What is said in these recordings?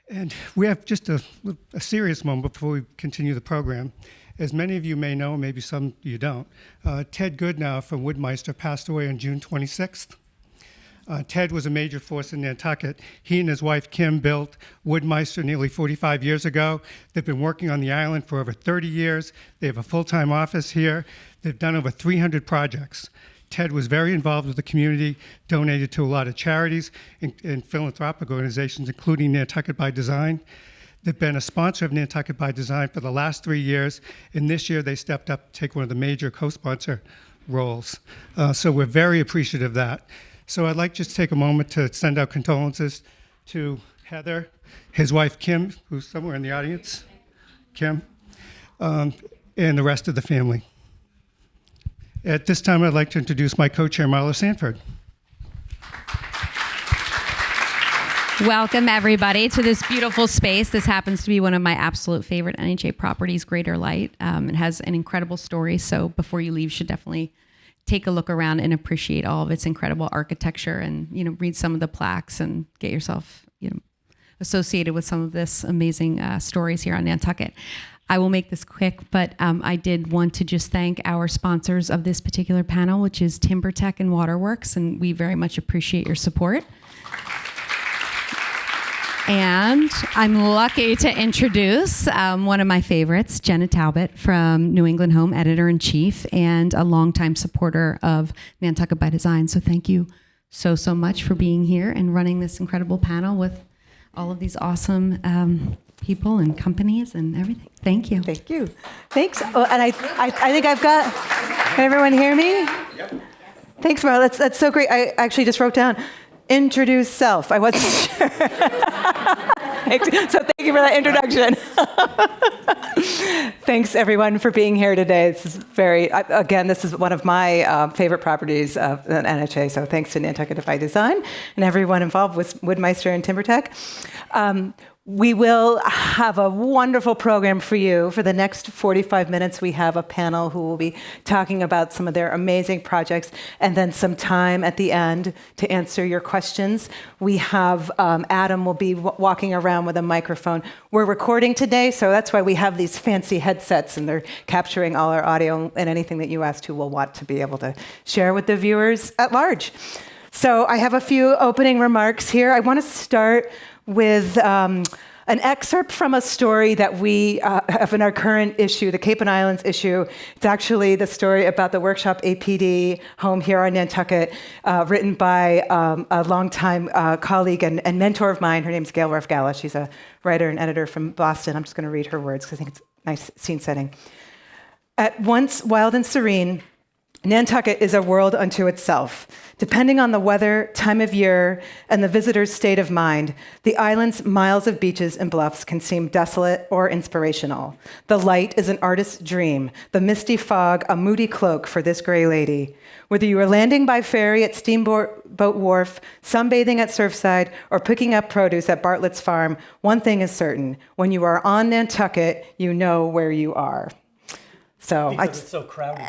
And we have just a serious moment before we continue the program. As many of you may know, maybe some you don't, Ted Goodnow from Woodmeister passed away on June 26th. Ted was a major force in Nantucket. He and his wife, Kim, built Woodmeister nearly 45 years ago. They've been working on the island for over 30 years. They have a full-time office here. They've done over 300 projects. Ted was very involved with the community, donated to a lot of charities and philanthropic organizations, including Nantucket by Design. They've been a sponsor of Nantucket by Design for the last 3 years, and this year they stepped up to take one of the major co-sponsor roles. So we're very appreciative of that. So I'd like just to take a moment to send out condolences to Heather, his wife Kim, who's somewhere in the audience, Kim, and the rest of the family. At this time, I'd like to introduce my co-chair, Marla Sanford. Welcome, everybody, to this beautiful space. This happens to be one of my absolute favorite NHA properties, Greater Light. It has an incredible story, so before you leave, you should definitely take a look around and appreciate all of its incredible architecture and, read some of the plaques and get yourself, associated with some of this amazing stories here on Nantucket. I will make this quick, but I did want to just thank our sponsors of this particular panel, which is TimberTech and Waterworks, and we very much appreciate your support. And I'm lucky to introduce one of my favorites, Jenna Talbott from New England Home, Editor-in-Chief, and a longtime supporter of Nantucket by Design. So thank you so much for being here and running this incredible panel with all of these awesome people and companies and everything. Thank you. Thank you. Thanks. Oh, and I think I've got, can everyone hear me? Yep. Thanks, Marla. That's so great. I actually just wrote down, introduce self. I wasn't sure. So thank you for that introduction. Thanks, everyone, for being here today. This is this is one of my favorite properties of NHA, so thanks to Nantucket by Design and everyone involved with Woodmeister and TimberTech. We will have a wonderful program for you. For the next 45 minutes, we have a panel who will be talking about some of their amazing projects, and then some time at the end to answer your questions. We have Adam will be walking around with a microphone. We're recording today, so that's why we have these fancy headsets, and they're capturing all our audio, and anything that you ask to will want to be able to share with the viewers at large. So I have a few opening remarks here. I want to start with an excerpt from a story that we have in our current issue, the Cape and Islands issue. It's actually the story about the Workshop APD home here on Nantucket, written by a longtime colleague and mentor of mine. Her name's Gail Ruff-Gala. She's a writer and editor from Boston. I'm just going to read her words because I think it's a nice scene setting. At once wild and serene, Nantucket is a world unto itself. Depending on the weather, time of year, and the visitor's state of mind, the island's miles of beaches and bluffs can seem desolate or inspirational. The light is an artist's dream, the misty fog a moody cloak for this gray lady. Whether you are landing by ferry at Steamboat Wharf, sunbathing at Surfside, or picking up produce at Bartlett's Farm, one thing is certain. When you are on Nantucket, you know where you are. Because it's so crowded.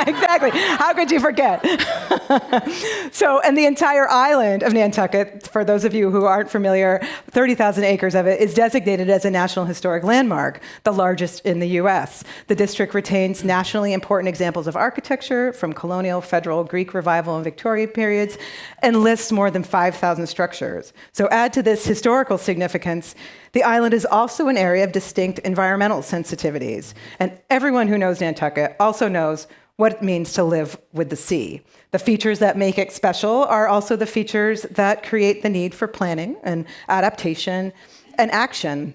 Exactly. How could you forget? And the entire island of Nantucket, for those of you who aren't familiar, 30,000 acres of it is designated as a National Historic Landmark, the largest in the U.S. The district retains nationally important examples of architecture from colonial, federal, Greek revival, and Victorian periods, and lists more than 5,000 structures. So add to this historical significance, the island is also an area of distinct environmental sensitivities. And everyone who knows Nantucket also knows what it means to live with the sea. The features that make it special are also the features that create the need for planning and adaptation and action.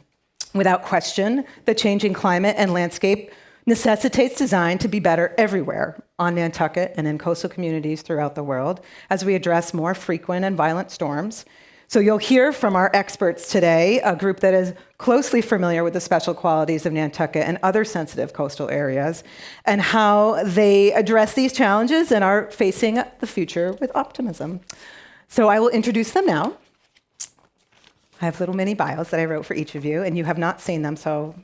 Without question, the changing climate and landscape necessitates design to be better everywhere on Nantucket and in coastal communities throughout the world as we address more frequent and violent storms. So you'll hear from our experts today, a group that is closely familiar with the special qualities of Nantucket and other sensitive coastal areas, and how they address these challenges and are facing the future with optimism. So I will introduce them now. I have little mini bios that I wrote for each of you, and you have not seen them, so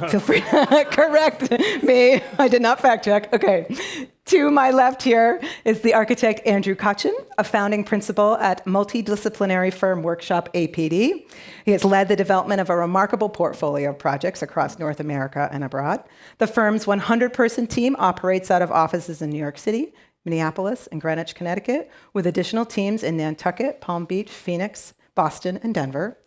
feel free to correct me. I did not fact check. Okay. To my left here is the architect Andrew Kotchen, a founding principal at multidisciplinary firm Workshop APD. He has led the development of a remarkable portfolio of projects across North America and abroad. The firm's 100-person team operates out of offices in New York City, Minneapolis, and Greenwich, Connecticut, with additional teams in Nantucket, Palm Beach, Phoenix, Boston, and Denver.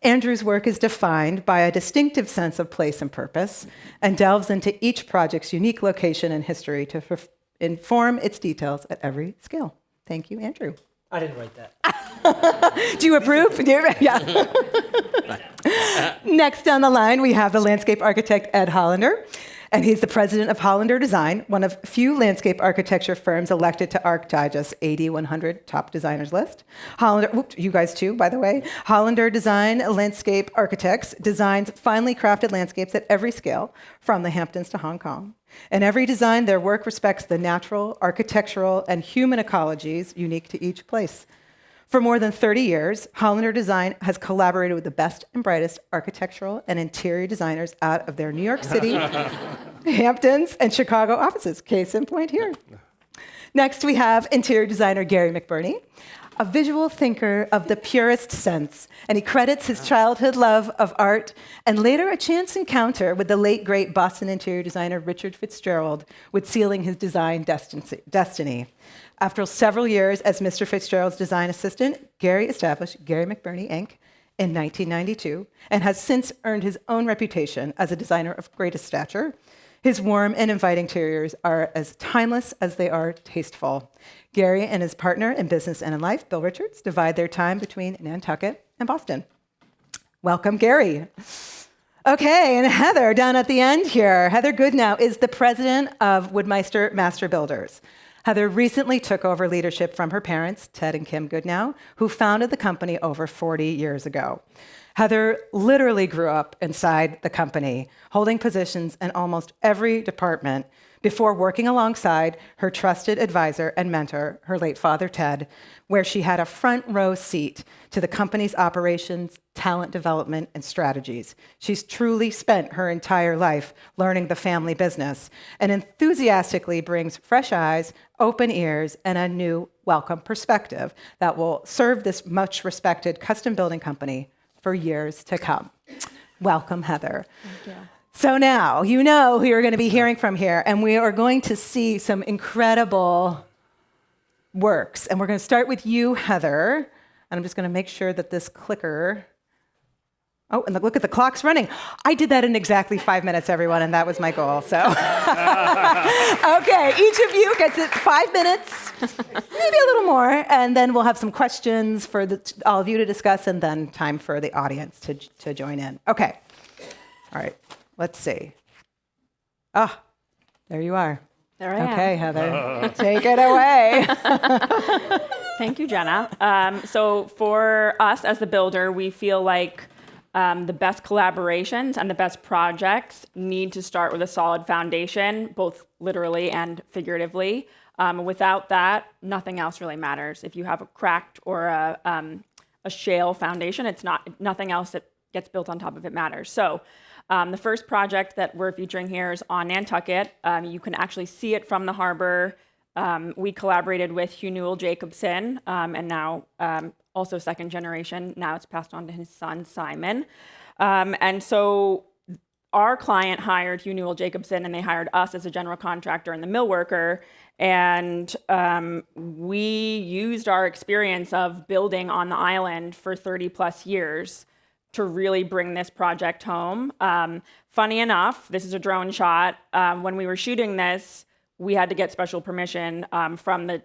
Andrew's work is defined by a distinctive sense of place and purpose and delves into each project's unique location and history to inform its details at every scale. Thank you, Andrew. I didn't write that. Do you approve? Yeah. Next on the line, we have the landscape architect Ed Hollander, and he's the president of Hollander Design, one of few landscape architecture firms elected to ARC Digest's 100 top designers list. Hollander, you guys too, by the way. Hollander Design landscape architects designs finely crafted landscapes at every scale, from the Hamptons to Hong Kong. In every design, their work respects the natural, architectural, and human ecologies unique to each place. For more than 30 years, Hollander Design has collaborated with the best and brightest architectural and interior designers out of their New York City, Hamptons, and Chicago offices. Case in point here. Next, we have interior designer Gary McBournie, a visual thinker of the purest sense, and he credits his childhood love of art and later a chance encounter with the late, great Boston interior designer Richard Fitzgerald with sealing his design destiny. After several years as Mr. Fitzgerald's design assistant, Gary established Gary McBournie, Inc. in 1992 and has since earned his own reputation as a designer of greatest stature. His warm and inviting interiors are as timeless as they are tasteful. Gary and his partner in business and in life, Bill Richards, divide their time between Nantucket and Boston. Welcome, Gary. Okay, and Heather down at the end here. Heather Goodnow is the president of Woodmeister Master Builders. Heather recently took over leadership from her parents, Ted and Kim Goodnow, who founded the company over 40 years ago. Heather literally grew up inside the company, holding positions in almost every department before working alongside her trusted advisor and mentor, her late father, Ted, where she had a front row seat to the company's operations, talent development, and strategies. She's truly spent her entire life learning the family business and enthusiastically brings fresh eyes, open ears, and a new welcome perspective that will serve this much respected custom building company for years to come. Welcome, Heather. Thank you. So now you know who you're going to be hearing from here, and we are going to see some incredible works. And we're going to start with you, Heather. And I'm just going to make sure that this clicker... Oh, and look at the clock's running. I did that in exactly 5 minutes, everyone, and that was my goal. So, okay, each of you gets it 5 minutes, maybe a little more, and then we'll have some questions for all of you to discuss, and then time for the audience to join in. Okay, all right, let's see. Ah, there you are. There I am. Okay, Heather, take it away. Thank you, Jenna. So for us as the builder, we feel like the best collaborations and the best projects need to start with a solid foundation, both literally and figuratively. Without that, nothing else really matters. If you have a cracked or a shale foundation, nothing else that gets built on top of it matters. So the first project that we're featuring here is on Nantucket. You can actually see it from the harbor. We collaborated with Hugh Newell Jacobson, and now also second generation. Now it's passed on to his son, Simon. And so our client hired Hugh Newell Jacobson, and they hired us as a general contractor and the mill worker. And we used our experience of building on the island for 30 plus years to really bring this project home. Funny enough, this is a drone shot. When we were shooting this, we had to get special permission from the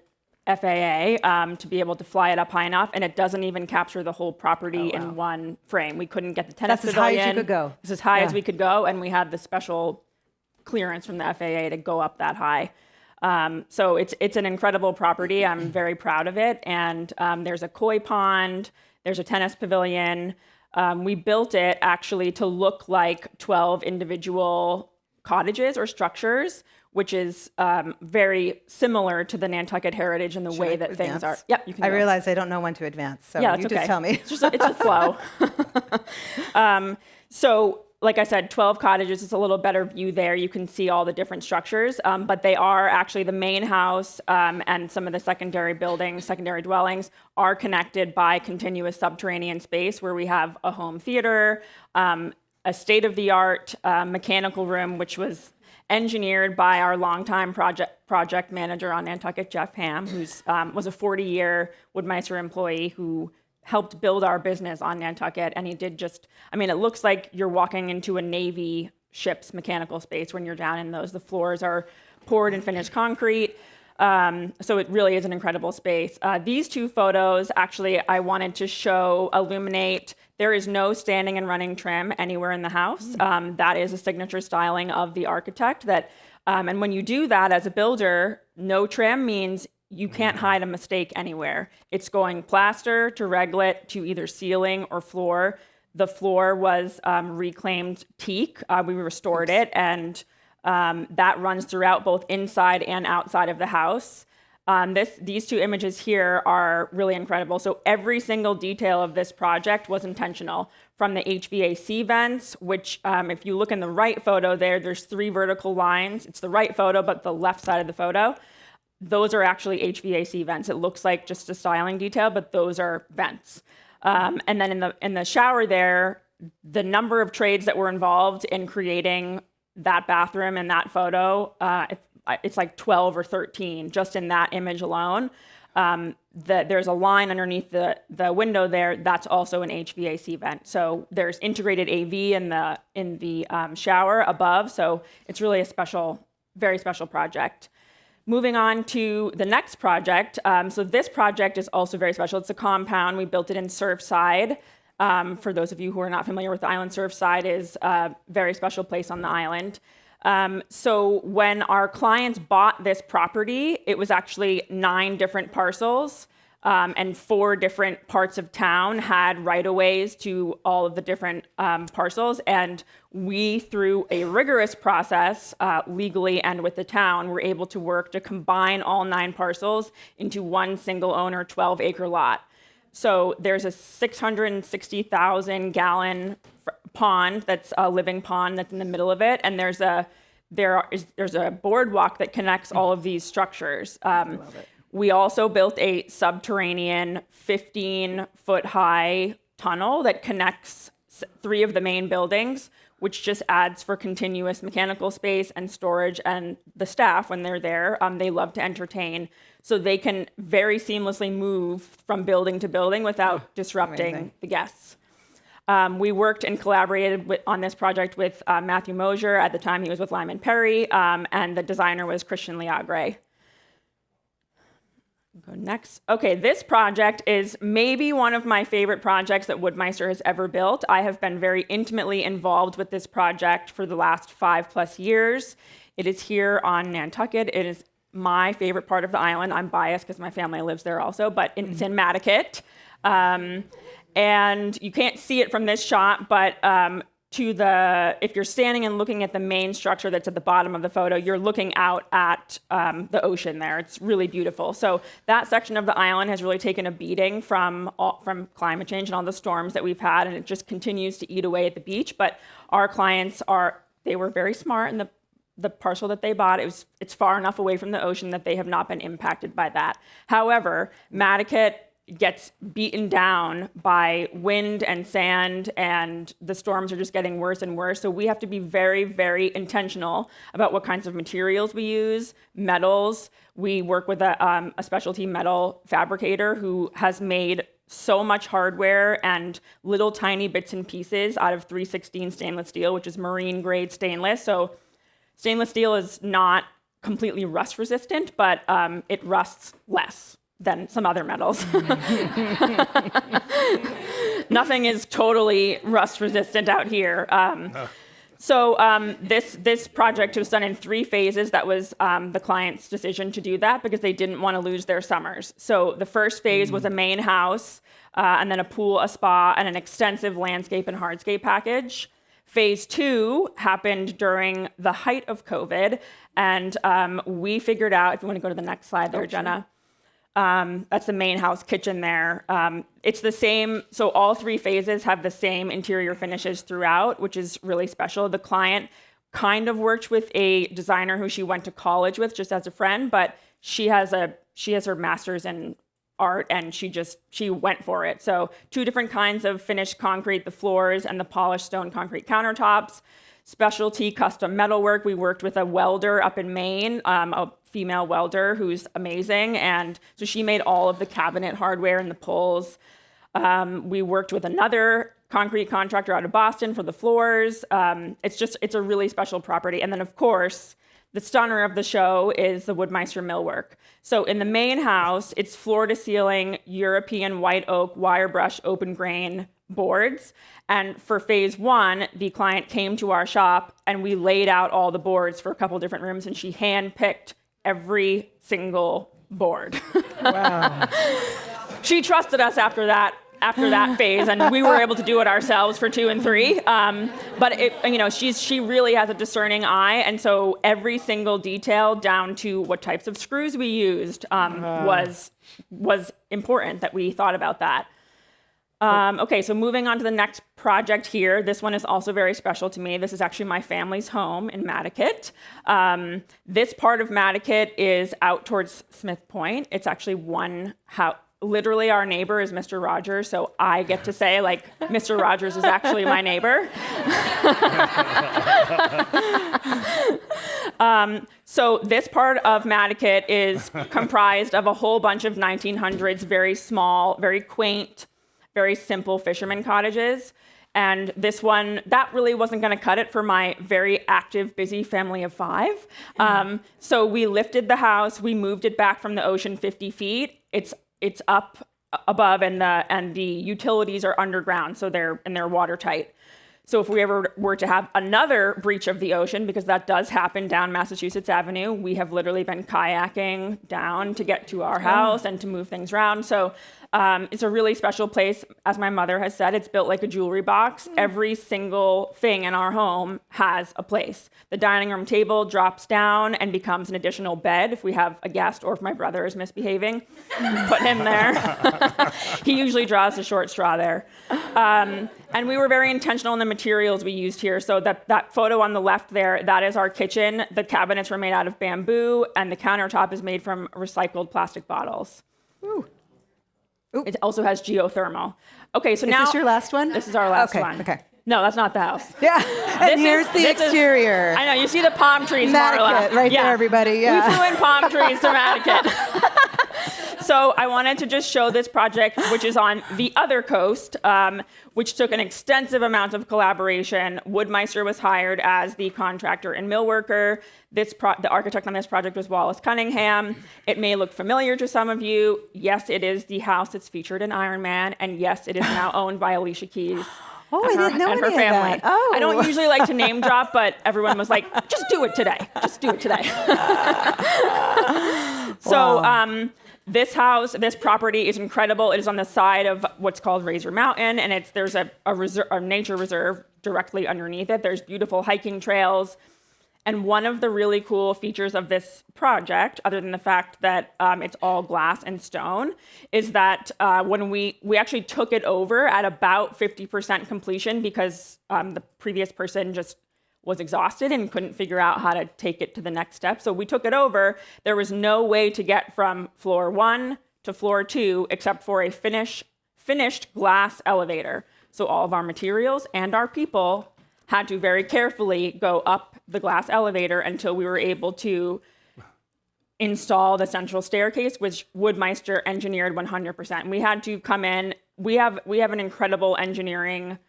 FAA to be able to fly it up high enough, and it doesn't even capture the whole property in one frame. We couldn't get the tennis That's pavilion. as high as you could go. It's as high as we could go, and we had the special clearance from the FAA to go up that high. So it's an incredible property. I'm very proud of it, and there's a koi pond, there's a tennis pavilion. We built it actually to look like 12 individual cottages or structures, which is very similar to the Nantucket heritage and the way that things are. Yep, you can. I go. realize I don't know when to advance, so Yeah, you it's just okay. tell me. It's a flow. So like I said, 12 cottages is a little better view there. You can see all the different structures, but they are actually the main house and some of the secondary buildings, secondary dwellings are connected by continuous subterranean space where we have a home theater, a state-of-the-art mechanical room, which was engineered by our longtime project manager on Nantucket, Jeff Ham, who was a 40-year Woodmeister employee who helped build our business on Nantucket. And he did it looks like you're walking into a Navy ship's mechanical space when you're down in those. The floors are poured and finished concrete. So it really is an incredible space. These two photos, actually, I wanted to illuminate. There is no standing and running trim anywhere in the house. That is a signature styling of the architect. And when you do that as a builder, no trim means you can't hide a mistake anywhere. It's going plaster to reglet to either ceiling or floor. The floor was reclaimed teak. We restored it, and that runs throughout both inside and outside of the house. These two images here are really incredible. So every single detail of this project was intentional. From the HVAC vents, which if you look in the right photo there's 3 vertical lines. It's the right photo, but the left side of the photo. Those are actually HVAC vents. It looks like just a styling detail, but those are vents. And then in the shower there, the number of trades that were involved in creating that bathroom and that photo, it's like 12 or 13 just in that image alone. There's a line underneath the window there. That's also an HVAC vent. So there's integrated AV in the shower above. So it's really a very special project. Moving on to the next project. So this project is also very special. It's a compound. We built it in Surfside. For those of you who are not familiar with the island, Surfside is a very special place on the island. So when our clients bought this property, it was actually 9 different parcels, and 4 different parts of town had right-of-ways to all of the different parcels. And we, through a rigorous process, legally and with the town, were able to work to combine all 9 parcels into one single owner, 12-acre lot. So there's a 660,000 gallon pond that's a living pond that's in the middle of it, and there's a boardwalk that connects all of these structures. We also built a subterranean 15-foot high tunnel that connects 3 of the main buildings, which just adds for continuous mechanical space and storage. And the staff, when they're there, they love to entertain. So they can very seamlessly move from building to building without disrupting the guests. We worked and collaborated on this project with Matthew Mosier. At the time, he was with Lyman Perry, and the designer was Christian Liagre. Go next. Okay, this project is maybe one of my favorite projects that Woodmeister has ever built. I have been very intimately involved with this project for the last 5+ years. It is here on Nantucket. It is my favorite part of the island. I'm biased because my family lives there also, but it's in Nantucket. And you can't see it from this shot, but if you're standing and looking at the main structure that's at the bottom of the photo, you're looking out at the ocean there. It's really beautiful. So that section of the island has really taken a beating from climate change and all the storms that we've had, and it just continues to eat away at the beach. But our clients they were very smart, and the parcel that they bought, it's far enough away from the ocean that they have not been impacted by that. However, Nantucket gets beaten down by wind and sand, and the storms are just getting worse and worse. So we have to be very, very intentional about what kinds of materials we use, metals. We work with a specialty metal fabricator who has made so much hardware and little tiny bits and pieces out of 316 stainless steel, which is marine grade stainless. So stainless steel is not completely rust resistant, but it rusts less than some other metals. Nothing is totally rust resistant out here. So this project was done in 3 phases. That was the client's decision to do that because they didn't want to lose their summers. So the first phase was a main house, and then a pool, a spa, and an extensive landscape and hardscape package. Phase 2 happened during the height of COVID, and we figured out, if you want to go to the next slide there, Jenna, That's the main house kitchen there. It's the same, so all 3 phases have the same interior finishes throughout, which is really special. The client kind of worked with a designer who she went to college with just as a friend, but she has her master's in art and she went for it. So 2 different kinds of finished concrete, the floors and the polished stone concrete countertops. Specialty custom metalwork. We worked with a welder up in Maine, a female welder who's amazing. And so she made all of the cabinet hardware and the pulls. We worked with another concrete contractor out of Boston for the floors. It's a really special property. And then, of course, the stunner of the show is the Woodmeister millwork. So in the main house, it's floor-to-ceiling European white oak wire brush open grain boards. And for phase 1, the client came to our shop and we laid out all the boards for a couple different rooms, and she hand-picked every single board. Wow. She trusted us after that phase, and we were able to do it ourselves for 2 and 3. But she really has a discerning eye, and so every single detail down to what types of screws we used was important that we thought about that. Okay, so moving on to the next project here. This one is also very special to me. This is actually my family's home in Nantucket. This part of Nantucket is out towards Smith Point. It's actually one house. Literally, our neighbor is Mr. Rogers, so I get to say, like, Mr. Rogers is actually my neighbor. So this part of Nantucket is comprised of a whole bunch of 1900s, very small, very quaint, very simple fisherman cottages. And this one, that really wasn't going to cut it for my very active, busy family of 5. So we lifted the house, we moved it back from the ocean 50 feet. It's up above, and the utilities are underground, so they're watertight. So if we ever were to have another breach of the ocean, because that does happen down Massachusetts Avenue, we have literally been kayaking down to get to our house and to move things around. So it's a really special place. As my mother has said, it's built like a jewelry box. Every single thing in our home has a place. The dining room table drops down and becomes an additional bed if we have a guest or if my brother is misbehaving. Put him there. He usually draws the short straw there. And we were very intentional in the materials we used here. So that photo on the left there, that is our kitchen. The cabinets were made out of bamboo, and the countertop is made from recycled plastic bottles. Ooh. It also has geothermal. Okay, so now... Is this your last one? This is our last one. Okay. No, that's not the house. Yeah, and here's the exterior. I know, you see the palm trees, Marla. Right there, everybody. Yeah. We flew in palm trees to Nantucket. So I wanted to just show this project, which is on the other coast, which took an extensive amount of collaboration. Woodmeister was hired as the contractor and millworker. The architect on this project was Wallace Cunningham. It may look familiar to some of you. Yes, it is the house that's featured in Iron Man, and yes, it is now owned by Alicia Keys. Oh, I didn't know and her any family. of that. Oh. I don't usually like to name drop, but everyone was like, just do it today. Just do it today. So this house, this property is incredible. It is on the side of what's called Razor Mountain, and there's a nature reserve directly underneath it. There's beautiful hiking trails. And one of the really cool features of this project, other than the fact that it's all glass and stone, is that when we actually took it over at about 50% completion because the previous person just was exhausted and couldn't figure out how to take it to the next step. So we took it over. There was no way to get from floor 1 to floor 2 except for a finished glass elevator. So all of our materials and our people had to very carefully go up the glass elevator until we were able to install the central staircase, which Woodmeister engineered 100%. We had to come in. We have an incredible engineering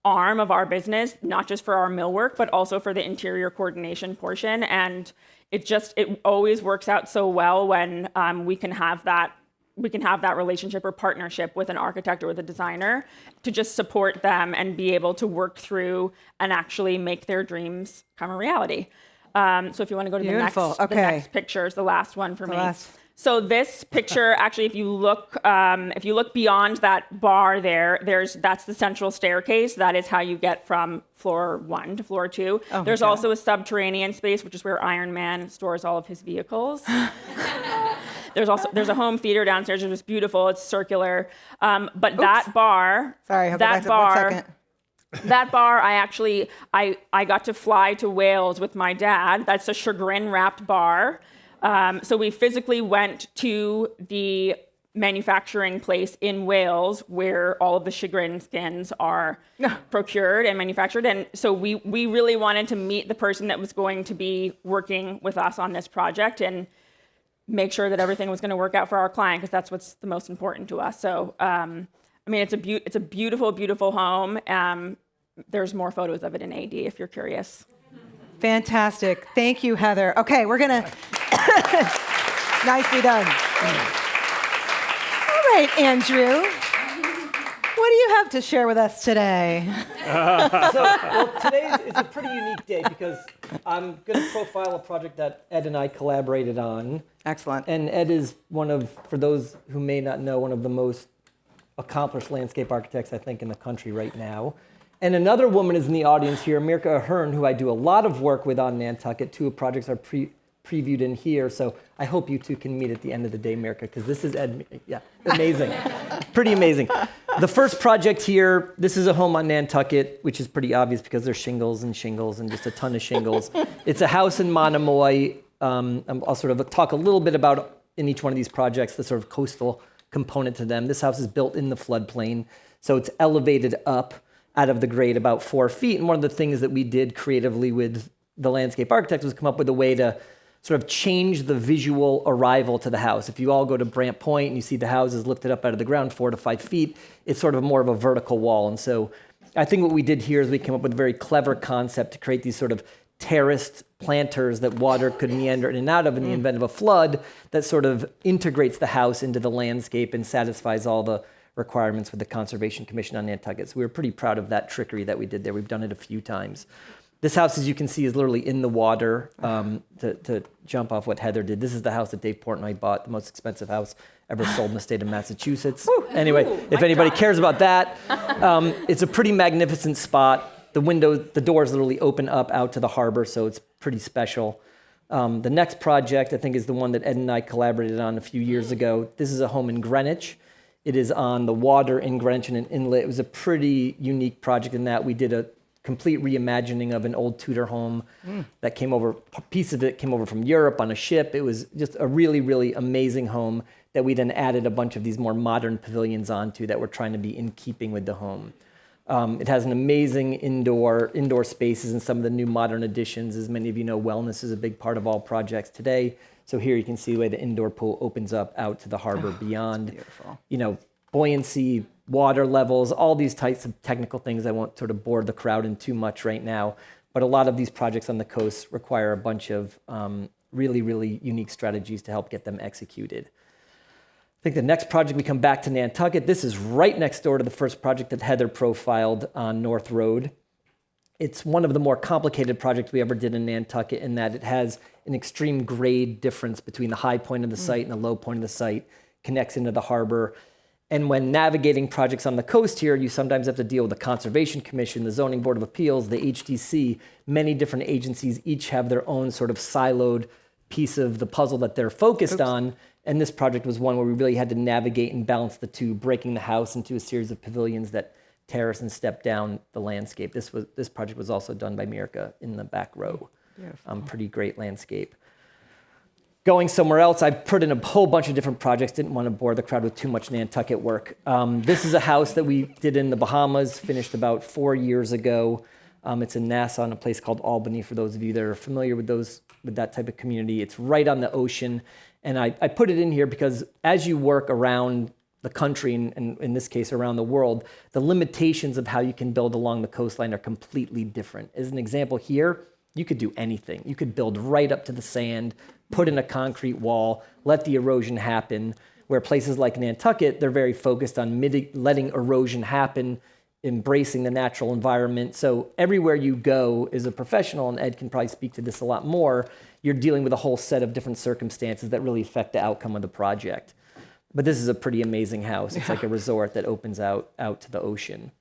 arm of our business, not just for our millwork, but also for the interior coordination portion. And it always works out so well when we can have that relationship or partnership with an architect or with a designer to just support them and be able to work through and actually make their dreams come a reality. So if you want to go to the next picture, is the last one for me. So this picture, actually, if you look beyond that bar that's the central staircase. That is how you get from floor 1 to floor 2. Oh, there's also a subterranean space, which is where Iron Man stores all of his vehicles. There's a home theater downstairs, which is beautiful. It's circular. But that bar, Sorry, hold on, that one bar, second. that bar, I got to fly to Wales with my dad. That's a chagrin wrapped bar. So we physically went to the manufacturing place in Wales where all of the chagrin skins are procured and manufactured. And so we really wanted to meet the person that was going to be working with us on this project and make sure that everything was going to work out for our client, because that's what's the most important to us. So, I mean, it's a beautiful, beautiful home. There's more photos of it in AD if you're curious. Fantastic. Thank you, Heather. Okay, we're going to... Nicely done. All right, Andrew. What do you have to share with us today? Today is a pretty unique day because I'm going to profile a project that Ed and I collaborated on. Excellent. And Ed is one of, for those who may not know, one of the most accomplished landscape architects, I think, in the country right now. And another woman is in the audience here, Mirka Ahern, who I do a lot of work with on Nantucket. Two projects are previewed in here, so I hope you two can meet at the end of the day, Mirka, because this is amazing. Pretty amazing. The first project here, this is a home on Nantucket, which is pretty obvious because there's shingles and just a ton of shingles. It's a house in Monomoy. I'll sort of talk a little bit about, in each one of these projects, the sort of coastal component to them. This house is built in the floodplain, so it's elevated up out of the grade about 4 feet. And one of the things that we did creatively with the landscape architects was come up with a way to sort of change the visual arrival to the house. If you all go to Brant Point and you see the houses lifted up out of the ground 4 to 5 feet, it's sort of more of a vertical wall. And so I think what we did here is we came up with a very clever concept to create these sort of terraced planters that water could meander in and out of in the event of a flood, that sort of integrates the house into the landscape and satisfies all the requirements with the Conservation Commission on Nantucket. So we were pretty proud of that trickery that we did there. We've done it a few times. This house, as you can see, is literally in the water. To jump off what Heather did, this is the house that Dave Portnoy bought, the most expensive house ever sold in the state of Massachusetts. Anyway, if anybody cares about that, it's a pretty magnificent spot. The doors literally open up out to the harbor, so it's pretty special. The next project, I think, is the one that Ed and I collaborated on a few years ago. This is a home in Greenwich. It is on the water in Greenwich in an inlet. It was a pretty unique project in that we did a complete reimagining of an old Tudor home that came over, a piece of it came over from Europe on a ship. It was just a really, really amazing home that we then added a bunch of these more modern pavilions onto that were trying to be in keeping with the home. It has an amazing indoor spaces and some of the new modern additions. As many of you know, wellness is a big part of all projects today. So here you can see the way the indoor pool opens up out to the harbor beyond, beautiful. Buoyancy, water levels, all these types of technical things. I won't sort of bore the crowd in too much right now, but a lot of these projects on the coast require a bunch of really, really unique strategies to help get them executed. I think the next project, we come back to Nantucket. This is right next door to the first project that Heather profiled on North Road. It's one of the more complicated projects we ever did in Nantucket in that it has an extreme grade difference between the high point of the site and the low point of the site, connects into the harbor. And when navigating projects on the coast here, you sometimes have to deal with the Conservation Commission, the Zoning Board of Appeals, the HDC. Many different agencies each have their own sort of siloed piece of the puzzle that they're focused on. And this project was one where we really had to navigate and balance the two, breaking the house into a series of pavilions that terrace and step down the landscape. This project was also done by Mirka in the back row. Pretty great landscape. Going somewhere else, I've put in a whole bunch of different projects. Didn't want to bore the crowd with too much Nantucket work. This is a house that we did in the Bahamas, finished about 4 years ago. It's in Nassau, in a place called Albany, for those of you that are familiar with that type of community. It's right on the ocean. And I put it in here because as you work around the country, and in this case around the world, the limitations of how you can build along the coastline are completely different. As an example here, you could do anything. You could build right up to the sand, put in a concrete wall, let the erosion happen, where places like Nantucket, they're very focused on letting erosion happen, embracing the natural environment. So everywhere you go as a professional, and Ed can probably speak to this a lot more, you're dealing with a whole set of different circumstances that really affect the outcome of the project. But this is a pretty amazing house. It's like a resort that opens out to the ocean.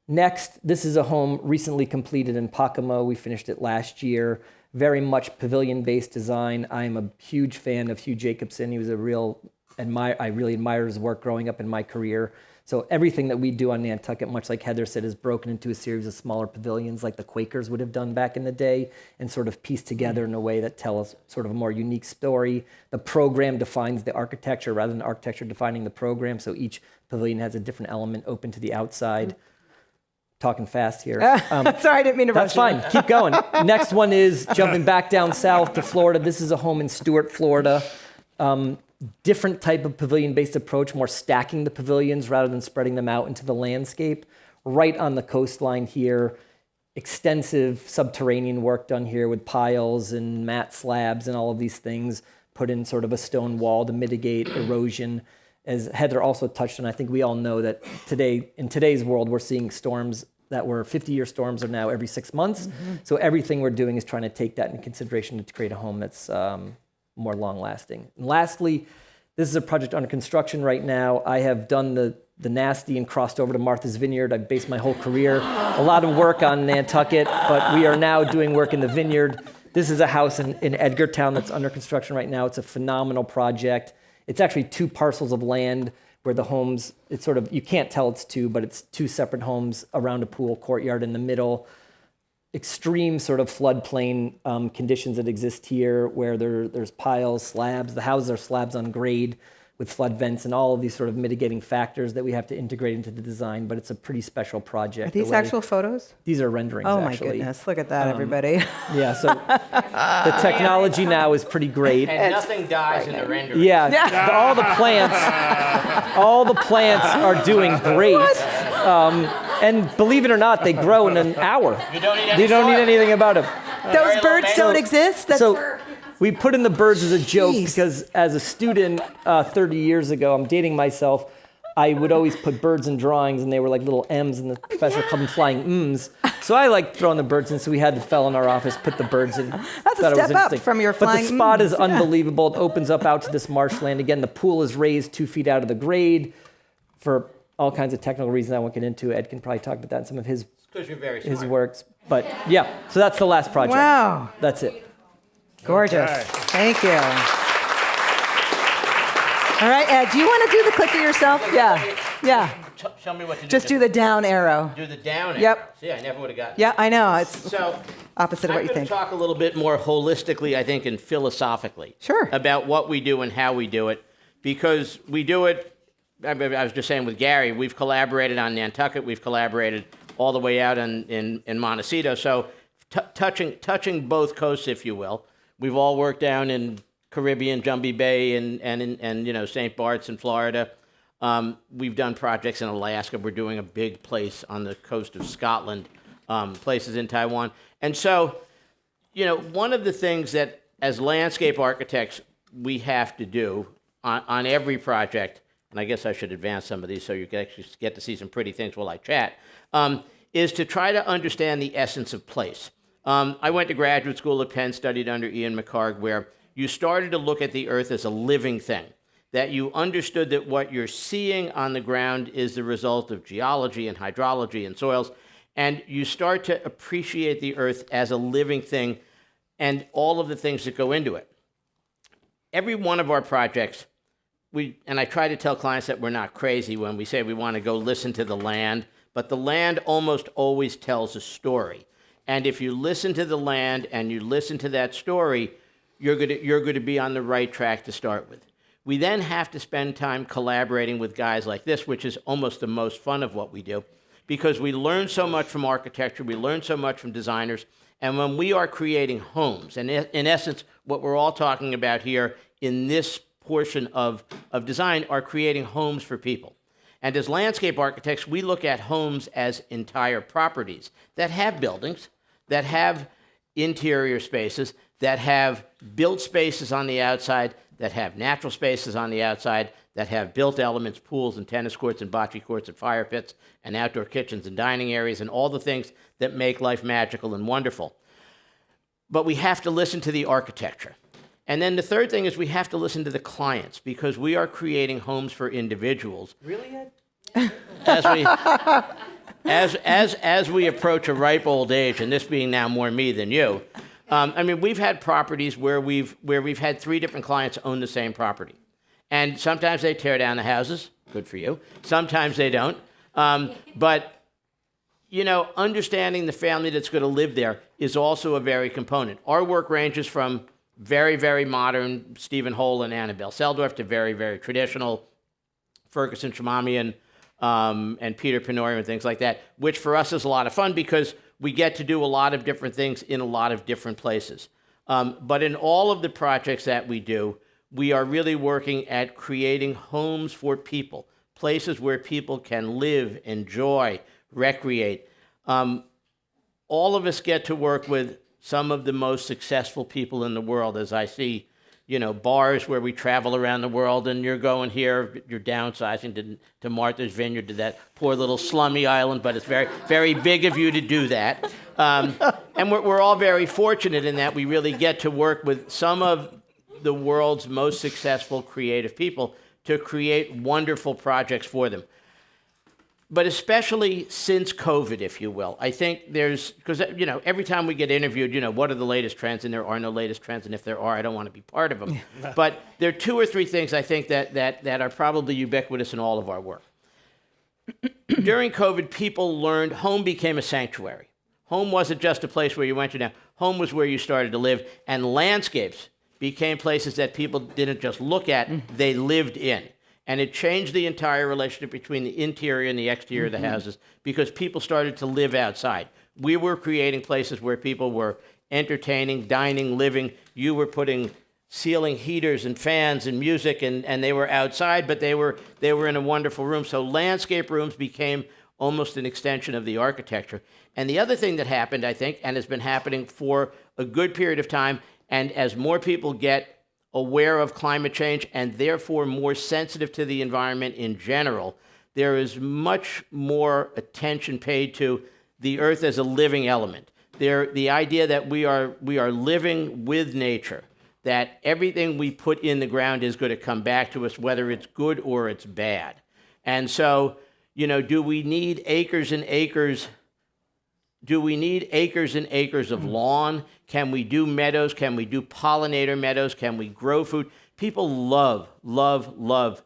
Next, this is a home recently completed in Pocomo. We finished it last year. very much pavilion-based design. I'm a huge fan of Hugh Jacobson. He was I really admired his work growing up in my career. So everything that we do on Nantucket, much like Heather said, is broken into a series of smaller pavilions like the Quakers would have done back in the day, and sort of pieced together in a way that tells sort of a more unique story. The program defines the architecture rather than architecture defining the program, so each pavilion has a different element open to the outside. Talking fast here. Sorry, I didn't mean to rush That's fine. you. Keep going. Next one is jumping back down south to Florida. This is a home in Stuart, Florida. Different type of pavilion-based approach, more stacking the pavilions rather than spreading them out into the landscape. Right on the coastline here, extensive subterranean work done here with piles and mat slabs and all of these things, put in sort of a stone wall to mitigate erosion. As Heather also touched on, I think we all know that in today's world, we're seeing storms that were 50-year storms are now every 6 months. Mm-hmm. So everything we're doing is trying to take that into consideration to create a home that's more long-lasting. And lastly, this is a project under construction right now. I have done the nasty and crossed over to Martha's Vineyard. I've based my whole career, a lot of work on Nantucket, but we are now doing work in the vineyard. This is a house in Edgartown that's under construction right now. It's a phenomenal project. It's actually 2 parcels of land where the homes, it's sort of, you can't tell it's 2, but it's 2 separate homes around a pool courtyard in the middle. Extreme sort of floodplain conditions that exist here where there's piles, slabs. The houses are slabs on grade with flood vents and all of these sort of mitigating factors that we have to integrate into the design, but it's a pretty special project. Are these actual photos? These are renderings, Oh actually. my goodness, look at that, everybody. Yeah, so the technology now is pretty great. And nothing dies in the rendering. Yeah, all the plants are doing great. And believe it or not, they grow in an hour. You don't need You don't need anything about them. Those birds don't exist? So we put in the birds as a joke Jeez. because as a student 30 years ago, I'm dating myself, I would always put birds in drawings and they were like little M's and the professor called them flying M's. So I like throwing the birds in, so we had the fellow in our office put the birds in. That's a Thought it was step up interesting. from your But flying the spot is M's. unbelievable. It opens up out to this marshland. Again, the pool is raised 2 feet out of the grade for all kinds of technical reasons I won't get into. Ed can probably talk about that in some of his Because you're very smart. works. But yeah, so that's the last project. Wow. That's it. Gorgeous. Thank you. All right, Ed, do you want to do the clicker yourself? Yeah. Tell me what to do. Just do the down arrow. Do the down. Yep. See, I never would have gotten. Yeah, I know. It's So opposite of what you I'm going think. to talk a little bit more holistically, I think, and philosophically. Sure. About what we do and how we do it, because we do it. I was just saying with Gary, we've collaborated on Nantucket. We've collaborated all the way out in Montecito. So touching both coasts, if you will. We've all worked down in Caribbean, Jumbie Bay, and St. Bart's in Florida. We've done projects in Alaska. We're doing a big place on the coast of Scotland, places in Taiwan. And so, one of the things that as landscape architects we have to do on every project, and I guess I should advance some of these so you can actually get to see some pretty things while I chat, is to try to understand the essence of place. I went to graduate school at Penn, studied under Ian McHarg, where you started to look at the earth as a living thing, that you understood that what you're seeing on the ground is the result of geology and hydrology and soils, and you start to appreciate the earth as a living thing and all of the things that go into it. Every one of our projects, and I try to tell clients that we're not crazy when we say we want to go listen to the land, but the land almost always tells a story. And if you listen to the land and you listen to that story, you're going to be on the right track to start with. We then have to spend time collaborating with guys like this, which is almost the most fun of what we do, because we learn so much from architecture, we learn so much from designers, and when we are creating homes, and in essence, what we're all talking about here in this portion of design are creating homes for people. And as landscape architects, we look at homes as entire properties that have buildings, that have interior spaces, that have built spaces on the outside, that have natural spaces on the outside, that have built elements, pools and tennis courts and bocce courts and fire pits and outdoor kitchens and dining areas and all the things that make life magical and wonderful. But we have to listen to the architecture. And then the third thing is we have to listen to the clients, because we are creating homes for individuals. Really, Ed? As we approach a ripe old age, and this being now more me than you, I mean, we've had properties where we've had 3 different clients own the same property, and sometimes they tear down the houses. Good for you. Sometimes they don't. But you know, understanding the family that's going to live there is also a very component. Our work ranges from very, very modern Stephen Hole and Annabelle Seldorf to very, very traditional Ferguson Shamamian and Peter Penorium and things like that, which for us is a lot of fun because we get to do a lot of different things in a lot of different places. But in all of the projects that we do, we are really working at creating homes for people, places where people can live, enjoy, recreate. All of us get to work with some of the most successful people in the world, as I see, you know, bars where we travel around the world, and you're going here, you're downsizing to Martha's Vineyard, to that poor little slummy island, but it's very, very big of you to do that. And we're all very fortunate in that we really get to work with some of the world's most successful creative people to create wonderful projects for them. But especially since COVID, if you will, I think because, you know, every time we get interviewed, you know, what are the latest trends? And there are no latest trends. And if there are, I don't want to be part of them. But there are 2 or 3 things I think that are probably ubiquitous in all of our work. During COVID, people learned home became a sanctuary. Home wasn't just a place where you went to now. Home was where you started to live. And landscapes became places that people didn't just look at, they lived in. And it changed the entire relationship between the interior and the exterior of the houses because people started to live outside. We were creating places where people were entertaining, dining, living. You were putting ceiling heaters and fans and music, and they were outside, but they were in a wonderful room. So landscape rooms became almost an extension of the architecture. And the other thing that happened, I think, and has been happening for a good period of time, and as more people get aware of climate change and therefore more sensitive to the environment in general, there is much more attention paid to the earth as a living element. The idea that we are living with nature, that everything we put in the ground is going to come back to us, whether it's good or it's bad. And so, you know, do we need acres and acres? Do we need acres and acres of lawn? Can we do meadows? Can we do pollinator meadows? Can we grow food? People love, love, love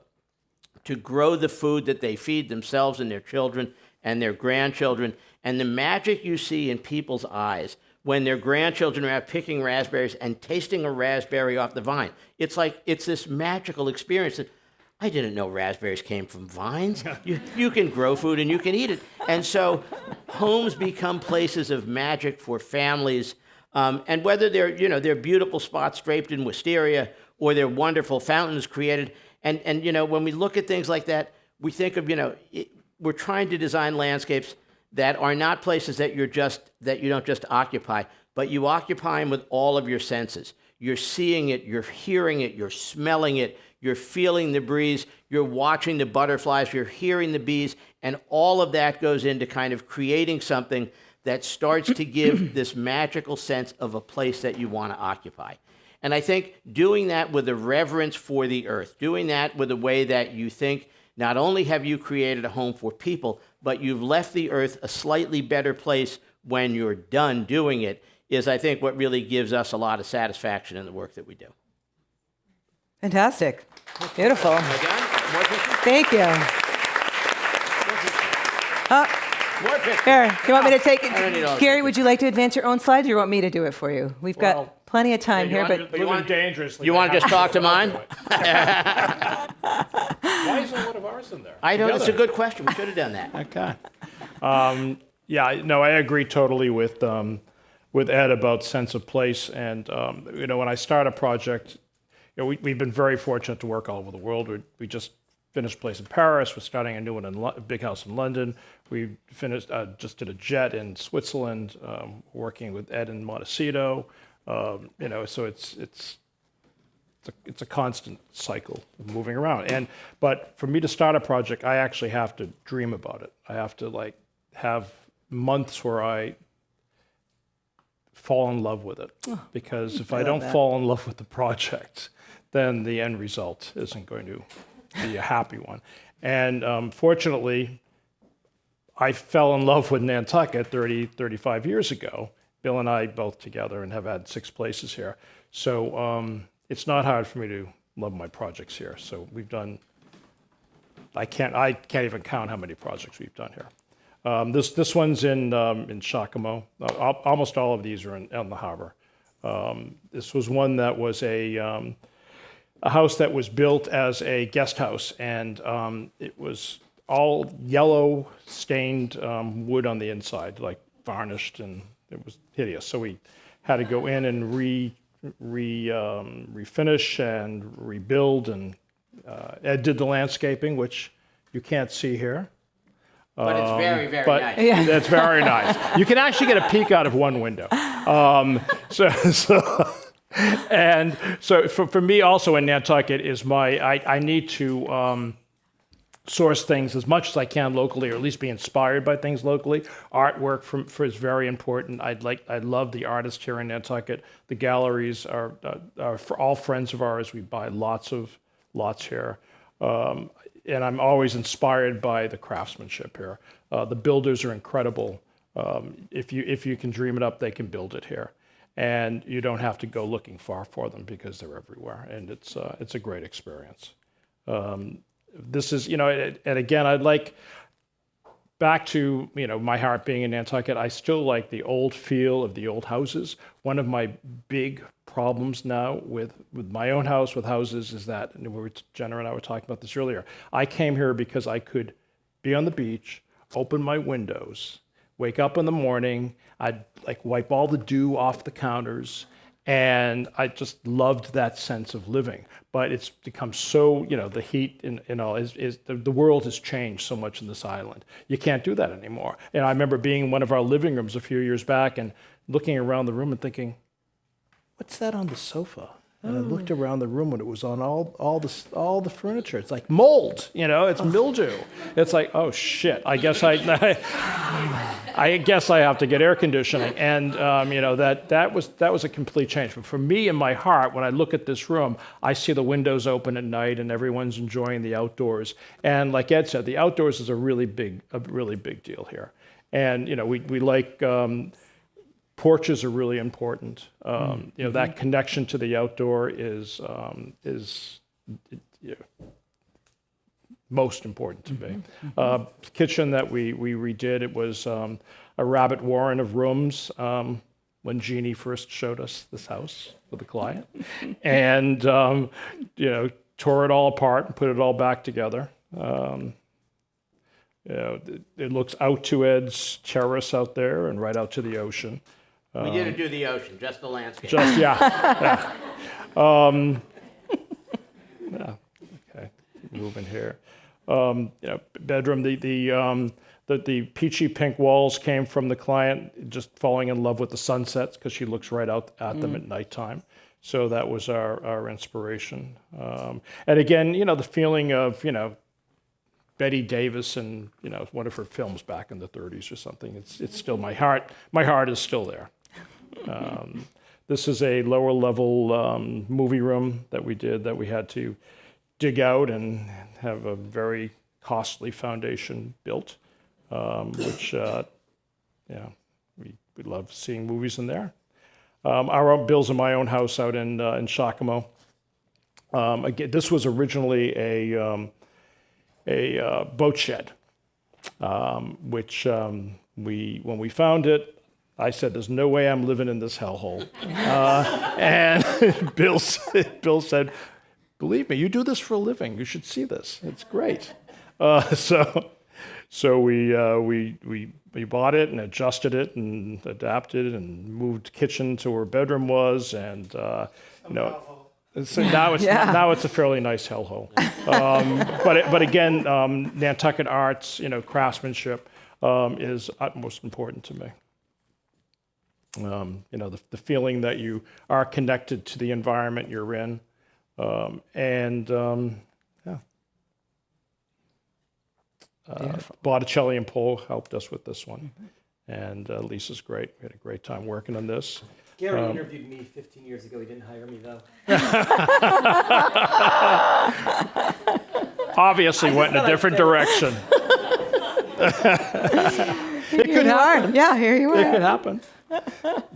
to grow the food that they feed themselves and their children and their grandchildren. And the magic you see in people's eyes when their grandchildren are out picking raspberries and tasting a raspberry off the vine. It's like, it's this magical experience that I didn't know raspberries came from vines. You can grow food and you can eat it. And so homes become places of magic for families. And whether they're beautiful spots draped in wisteria or they're wonderful fountains created. And you know, when we look at things like that, we think of, we're trying to design landscapes that are not places that you don't just occupy, but you occupy them with all of your senses. You're seeing it, you're hearing it, you're smelling it, you're feeling the breeze, you're watching the butterflies, you're hearing the bees, and all of that goes into kind of creating something that starts to give this magical sense of a place that you want to occupy. And I think doing that with a reverence for the earth, doing that with a way that you think not only have you created a home for people, but you've left the earth a slightly better place when you're done doing it, is I think what really gives us a lot of satisfaction in the work that we do. Fantastic. Beautiful. Thank you. More pictures. Here, you want me to take it? I don't need all the Gary, pictures. would you like to advance your own slides, or you want me to do it for you? We've got plenty of time here, but Living dangerously. You want to just talk to mine? Why isn't one of ours in there? I know, that's a good question. We should have done that. Okay. Yeah, no, I agree totally with Ed about sense of place. And, when I start a project, we've been very fortunate to work all over the world. We just finished a place in Paris. We're starting a new one a big house in London. We finished, just did a jet in Switzerland, working with Ed in Montecito. So it's a constant cycle of moving around. But for me to start a project, I actually have to dream about it. I have to have months where I fall in love with it. Because if I don't fall in love with the project, then the end result isn't going to be a happy one. And fortunately, I fell in love with Nantucket 35 years ago Bill and I both together and have had 6 places here. So it's not hard for me to love my projects here. So we've done, I can't even count how many projects we've done here. This one's in Shakamo. Almost all of these are on the harbor. This was one that was a house that was built as a guest house, and it was all yellow stained wood on the inside, like varnished, and it was hideous. So we had to go in and refinish and rebuild, and Ed did the landscaping, which you can't see here. But it's very, very But nice. it's very nice. You can actually get a peek out of one window. And so for me also in Nantucket is I need to source things as much as I can locally, or at least be inspired by things locally. Artwork is very important. I love the artists here in Nantucket. The galleries are for all friends of ours. We buy lots here. And I'm always inspired by the craftsmanship here. The builders are incredible. If you can dream it up, they can build it here. And you don't have to go looking far for them because they're everywhere. And it's a great experience. This is, and again, I'd like, back to, my heart being in Nantucket, I still like the old feel of the old houses. One of my big problems now with my own house, with houses, is that, and Jenna and I were talking about this earlier, I came here because I could be on the beach, open my windows, wake up in the morning, I'd wipe all the dew off the counters, and I just loved that sense of living. But it's become so, the heat and all, the world has changed so much in this island. You can't do that anymore. And I remember being in one of our living rooms a few years back and looking around the room and thinking, what's that on the sofa? And I looked around the room and it was on all the furniture. It's like mold, it's mildew. It's like, oh shit, I guess I guess I have to get air conditioning. And that was a complete change. But for me in my heart, when I look at this room, I see the windows open at night and everyone's enjoying the outdoors. And like Ed said, the outdoors is a really big deal here. And we like porches are really important. That connection to the outdoor is most important to me. Kitchen that we redid, it was a rabbit warren of rooms when Jeannie first showed us this house for the client, and tore it all apart and put it all back together. It looks out to Ed's terrace out there and right out to the ocean. We didn't do the ocean, just the landscape. Yeah. Okay. Moving here. Bedroom. The peachy pink walls came from the client just falling in love with the sunsets because she looks right out at them at nighttime. So that was our inspiration. And again, the feeling of Betty Davis and one of her films back in the 30s or something. It's still my heart. My heart is still there. This is a lower level movie room that we did that we had to dig out and have a very costly foundation built, which we love seeing movies in there. Our own Bill's in my own house out in Shakamo. Again, this was originally a boat shed, which when we found it, I said, "There's no way I'm living in this hellhole." And Bill said, "Believe me, you do this for a living. You should see this. It's great." So we bought it and adjusted it and adapted and moved kitchen to where bedroom was, and so now it's a fairly nice hellhole. But again, Nantucket arts, craftsmanship is utmost important to me. The feeling that you are connected to the environment you're in, Botticelli and Poe helped us with this one, and Lisa's great. We had a great time working on this. Gary interviewed me 15 years ago. He didn't hire me, though. Obviously went in a different direction. It could happen. Yeah, here you are. It could happen.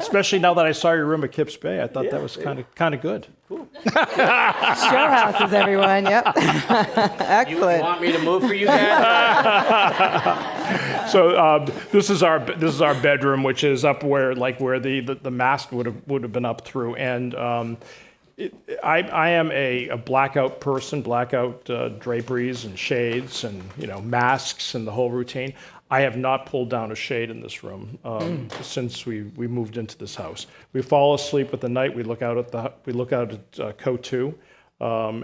Especially now that I saw your room at Kips Bay, I thought that was kind of good. Show houses, everyone. Yep. You Excellent. want me to move for you guys? So this is our bedroom, which is up where the mast would have been up through, and I am a blackout person, blackout draperies and shades and masks and the whole routine. I have not pulled down a shade in this room since we moved into this house. We fall asleep at the night. We look out at Co2,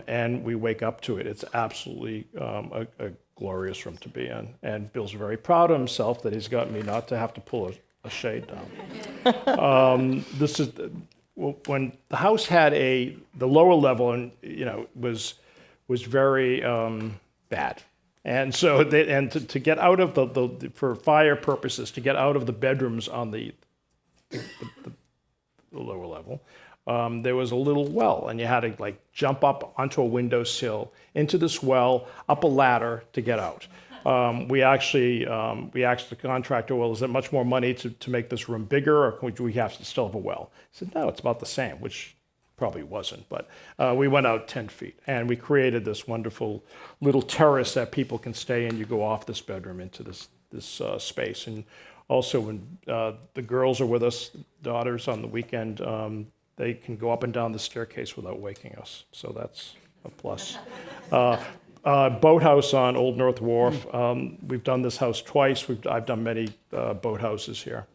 and we wake up to it. It's absolutely a glorious room to be in. And Bill's very proud of himself that he's got me not to have to pull a shade down. This is when the house had the lower level, and was very bad. And so, to get out of for fire purposes, to get out of the bedrooms on the lower level, there was a little well, and you had to jump up onto a windowsill into this well, up a ladder to get out. We asked the contractor, well, is it much more money to make this room bigger, or do we have to still have a well? He said, no, it's about the same, which probably wasn't, but we went out 10 feet, and we created this wonderful little terrace that people can stay in. You go off this bedroom into this space, and also when the girls are with us, daughters, on the weekend, they can go up and down the staircase without waking us, so that's a plus. Boathouse on Old North Wharf. We've done this house twice. I've done many boathouses here,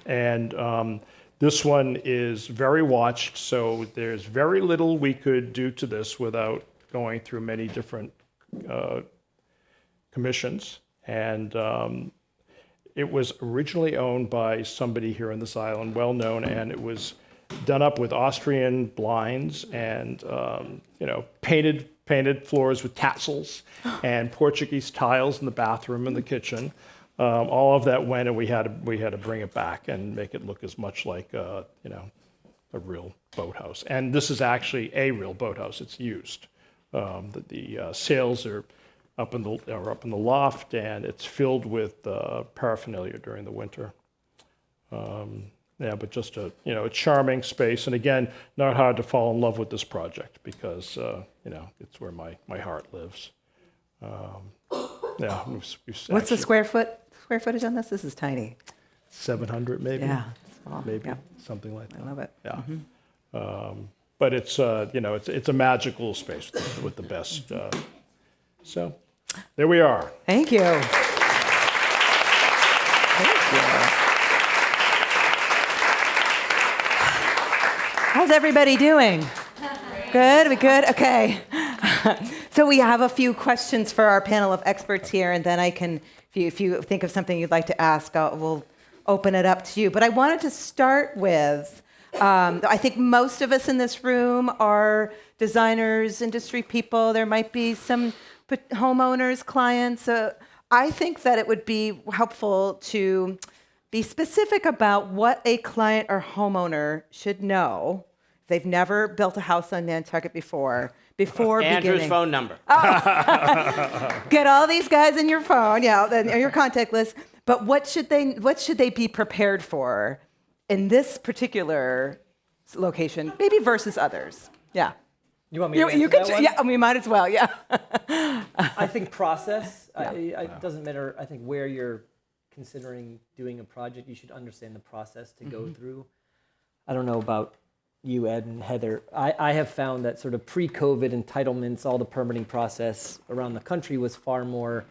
and this one is very watched, so there's very little we could do to this without going through many different commissions. And it was originally owned by somebody here on this island, well known, and it was done up with Austrian blinds and painted floors with tassels and Portuguese tiles in the bathroom and the kitchen. All of that went, and we had to bring it back and make it look as much like a real boathouse. And this is actually a real boathouse. It's used. The sails are up in the loft, and it's filled with paraphernalia during the winter. But just a charming space, and again, not hard to fall in love with this project because it's where my heart lives. What's the square footage on this? This is tiny. 700 maybe. Yeah, small. Maybe Yeah. something like that. I love it. Yeah. But it's it's a magical space with the best. So there we are. Thank you. Thank you. How's everybody doing? Good? We good? Okay. So we have a few questions for our panel of experts here, and then if you think of something you'd like to ask, we'll open it up to you. But I wanted to start with, I think most of us in this room are designers, industry people. There might be some homeowners, clients. I think that it would be helpful to be specific about what a client or homeowner should know if they've never built a house on Nantucket before Andrew's beginning. phone number. Get all these guys in your phone, your contact list. But what should they be prepared for in this particular location, maybe versus others? Yeah. You want me to answer that one? Yeah, we might as well. Yeah. I think process. Yeah. It doesn't matter. I think where you're considering doing a project, you should understand the process to go through. I don't know about you, Ed and Heather. I have found that sort of pre-COVID entitlements, all the permitting process around the country was far more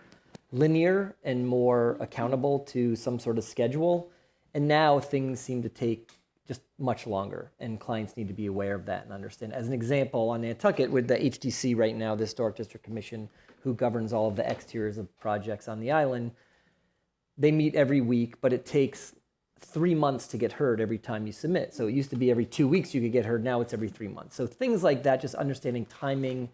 linear and more accountable to some sort of schedule. And now things seem to take just much longer, and clients need to be aware of that and understand. As an example, on Nantucket, with the HDC right now, the Historic District Commission, who governs all of the exteriors of projects on the island, they meet every week, but it takes 3 months to get heard every time you submit. So it used to be every 2 weeks you could get heard. Now it's every 3 months. So things like that, just understanding timing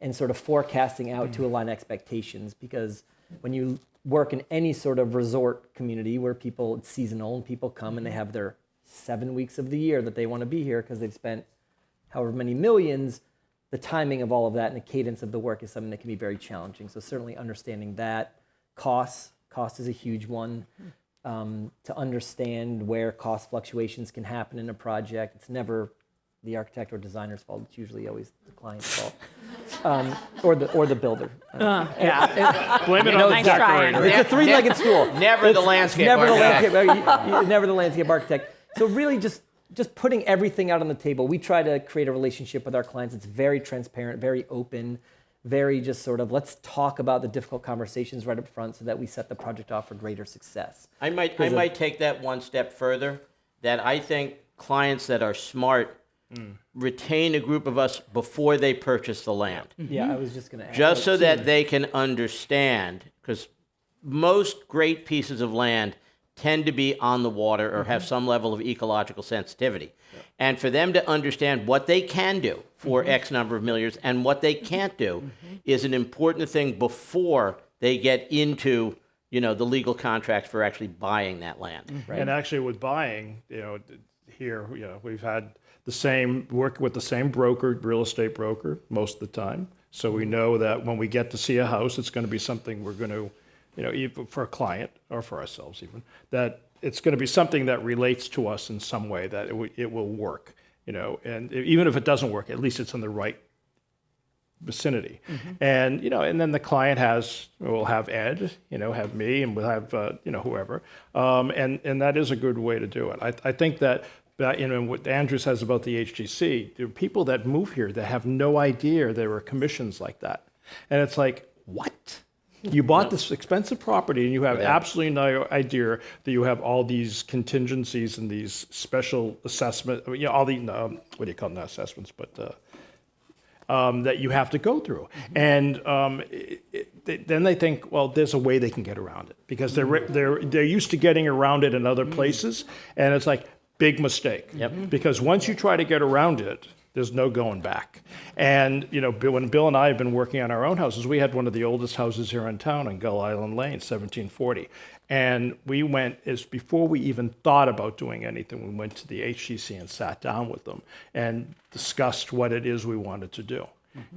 and sort of forecasting out to align expectations. Because when you work in any sort of resort community where it's seasonal and people come and they have their 7 weeks of the year that they want to be here because they've spent however many millions, the timing of all of that and the cadence of the work is something that can be very challenging. So certainly understanding that, costs, Cost is a huge one. To understand where cost fluctuations can happen in a project. It's never the architect or designer's fault. It's usually always the client's fault, or the builder. Yeah. Blame it on the Nice try, decorator. Andrew. It's a three-legged stool. Never the landscape Never the architect. landscape. Never the landscape architect. So really, just putting everything out on the table. We try to create a relationship with our clients. It's very transparent, very open, very just sort of let's talk about the difficult conversations right up front, so that we set the project off for greater success. I might take that one step further. That I think clients that are smart retain a group of us before they purchase the land. Yeah, I was just going to add. Just so that they can understand, because most great pieces of land tend to be on the water or have some level of ecological sensitivity. And for them to understand what they can do for X number of millions and what they can't do is an important thing before they get into, the legal contracts for actually buying that land. And actually, with buying, here, we've had the same work with the same broker, real estate broker, most of the time. So we know that when we get to see a house, it's going to be something we're going to, even for a client or for ourselves even, that it's going to be something that relates to us in some way, that it will work, and even if it doesn't work, at least it's in the right vicinity. And, and then the client will have Ed, have me, and we'll have, whoever. And that is a good way to do it. I think that, what Andrew says about the HGC, there are people that move here that have no idea there are commissions like that. And it's like, what? You bought this expensive property and you have absolutely no idea that you have all these contingencies and these special assessment, all the, what do you call them, not assessments, but that you have to go through. And then they think, well, there's a way they can get around it, because they're used to getting around it in other places. And it's like, big mistake. Because once you try to get around it, there's no going back. And, when Bill and I have been working on our own houses, we had one of the oldest houses here in town on Gull Island Lane, 1740. And we went, before we even thought about doing anything, we went to the HGC and sat down with them and discussed what it is we wanted to do.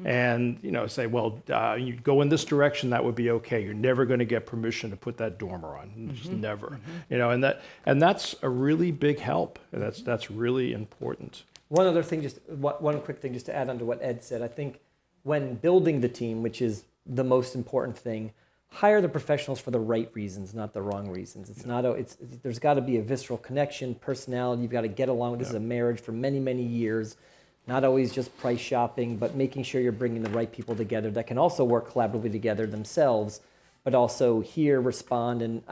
And, say, well, you go in this direction, that would be okay. You're never going to get permission to put that dormer on. Just never. And that's a really big help. And that's really important. One other thing, one quick thing, just to add on to what Ed said. I think when building the team, which is the most important thing, hire the professionals for the right reasons, not the wrong reasons. There's got to be a visceral connection, personality. You've got to get along. This is a marriage for many, many years. Not always just price shopping, but making sure you're bringing the right people together that can also work collaboratively together themselves, but also hear, respond. And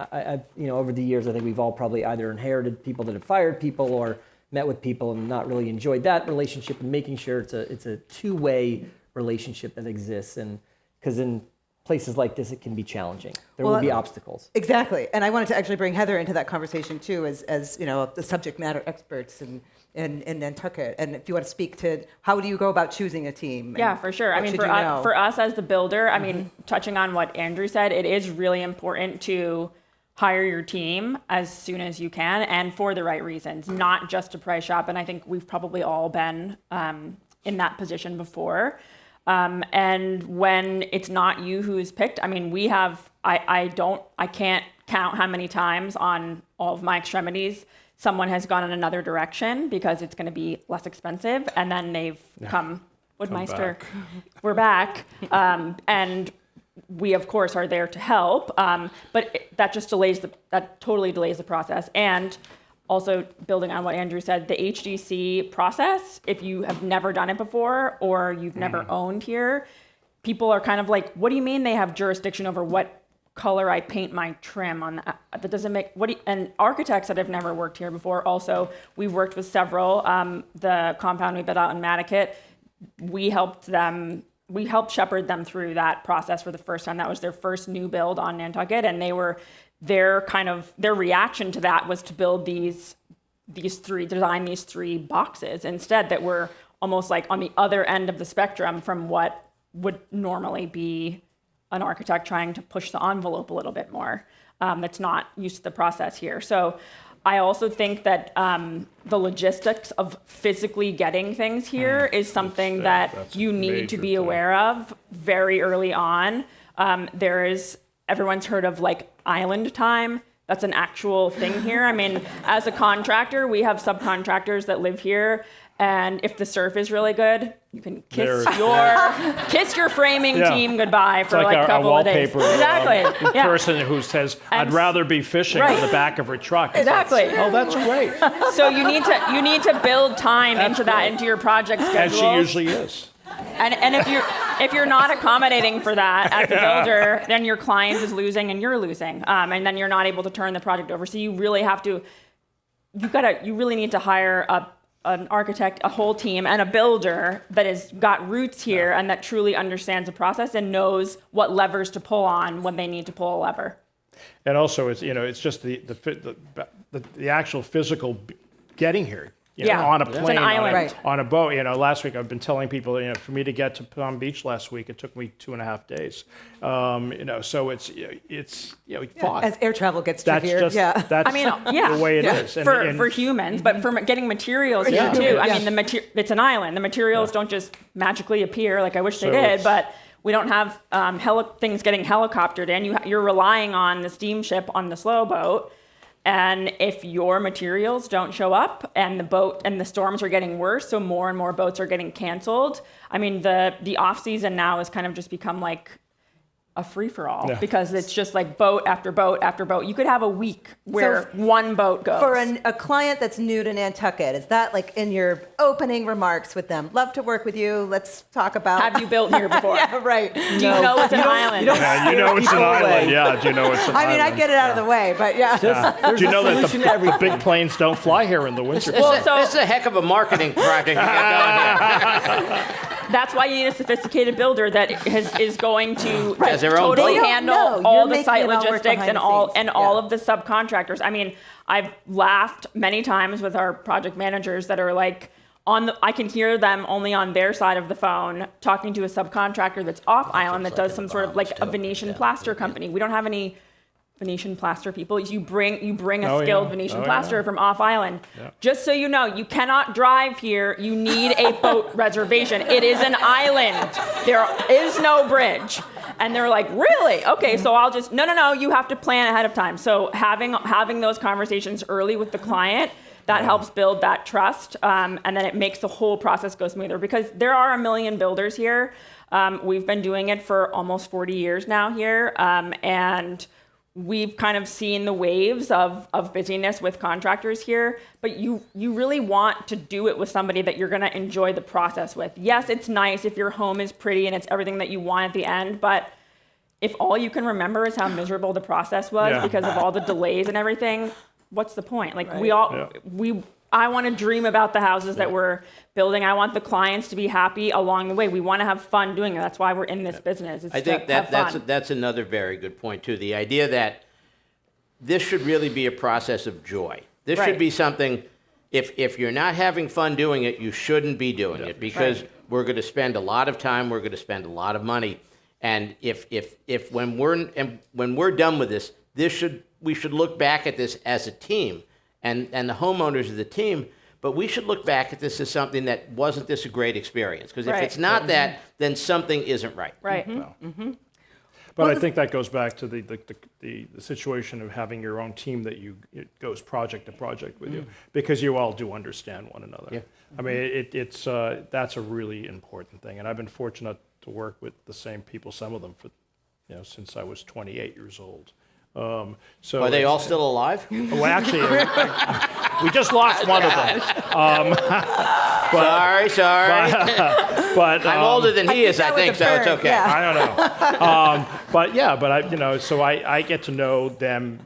over the years, I think we've all probably either inherited people that have fired people or met with people and not really enjoyed that relationship, and making sure it's a two-way relationship that exists. And because in places like this, it can be challenging. There will be obstacles. Exactly. And I wanted to actually bring Heather into that conversation too, as the subject matter experts in Nantucket. And if you want to speak to how do you go about choosing a team? Yeah, for sure. For us as the builder, touching on what Andrew said, it is really important to hire your team as soon as you can and for the right reasons, not just to price shop. And I think we've probably all been in that position before. And when it's not you who's picked, I can't count how many times on all of my extremities someone has gone in another direction because it's going to be less expensive, and then they've come, Woodmeister, we're back, and we of course are there to help, but that totally delays the process. And also, building on what Andrew said, the HGC process, if you have never done it before or you've never owned here, people are kind of like, what do you mean they have jurisdiction over what color I paint my trim on? That doesn't make, and architects that have never worked here before, also, we've worked with several, the compound we built out in Nantucket, we helped shepherd them through that process for the first time. That was their first new build on Nantucket, and their reaction to that was to build design these three boxes instead that were almost like on the other end of the spectrum from what would normally be an architect trying to push the envelope a little bit more. That's not used to the process here. So I also think that the logistics of physically getting things here is something that you need to be aware of very early on. There is everyone's heard of like island time. That's an actual thing here. I mean, as a contractor, we have subcontractors that live here, and if the surf is really good, you can kiss your framing team goodbye for like a couple of days. Exactly. Yeah. Person who says, "I'd rather be fishing in the back of her truck." Exactly. Oh, that's great. So you need to build time into your project schedules. And she usually is. And if you're not accommodating for that as a builder, then your client is losing and you're losing, and then you're not able to turn the project over. So you really you really need to hire an architect, a whole team, and a builder that has got roots here and that truly understands the process and knows what levers to pull on when they need to pull a lever. And also, it's just the actual physical getting here. On a plane, on a boat. Last week I've been telling people, for me to get to Palm Beach last week, it took me 2.5 days. So it's fought. As air travel gets That's trickier. just that's the way it is. And for humans, but for getting materials here too. I mean, it's an island. The materials don't just magically appear. Like I wish they did, but we don't have things getting helicoptered in. You're relying on the steamship on the slow boat. And if your materials don't show up and the storms are getting worse, so more and more boats are getting canceled. I mean, the off season now has kind of just become like a free-for-all because it's just like boat after boat after boat. You could have a week where one boat goes. For a client that's new to Nantucket, is that like in your opening remarks with them? Love to work with you. Let's talk about. Have you built here before? Yeah, right. Do you know it's an island? it's an island. Yeah, do you know it's an island? I mean, I get it out of the way, but Do you know that the big planes don't fly here in the winter? It's a heck of a marketing project you got going here. That's why you need a sophisticated builder that is going to their own totally boat. handle all the site logistics and all of the subcontractors. I mean, I've laughed many times with our project managers that are like I can hear them only on their side of the phone talking to a subcontractor that's off island that does some sort of like a Venetian plaster company. We don't have any Venetian plaster people. You bring a skilled Venetian plasterer from off island. Yeah. Just so you know, you cannot drive here. You need a boat reservation. It is an island. There is no bridge. And they're like, really? Okay, so I'll just no. You have to plan ahead of time. So having those conversations early with the client, that helps build that trust, and then it makes the whole process go smoother because there are a million builders here. We've been doing it for almost 40 years now here, and we've kind of seen the waves of busyness with contractors here, but you really want to do it with somebody that you're going to enjoy the process with. Yes, it's nice if your home is pretty and it's everything that you want at the end, but if all you can remember is how miserable the process was because of all the delays and everything, what's the point? Like I want to dream about the houses that we're building. I want the clients to be happy along the way. We want to have fun doing it. That's why we're in this business. I think that's another very good point too. The idea that this should really be a process of joy. This should be something. If you're not having fun doing it, you shouldn't be doing it because we're going to spend a lot of time. We're going to spend a lot of money. And if when we're done with this, we should look back at this as a team. And the homeowners of the team, but we should look back at this as something that wasn't this a great experience? Because if it's not that, then something isn't right. Right. But I think that goes back to the situation of having your own team that it goes project to project with you because you all do understand one another. Yeah. I mean, that's a really important thing, and I've been fortunate to work with the same people, some of them for since I was 28 years old. So are they all still alive? Well, actually, we just lost one of them. Sorry. But I'm older than he is, I think, so it's okay. Yeah. I don't know. But so I get to know them.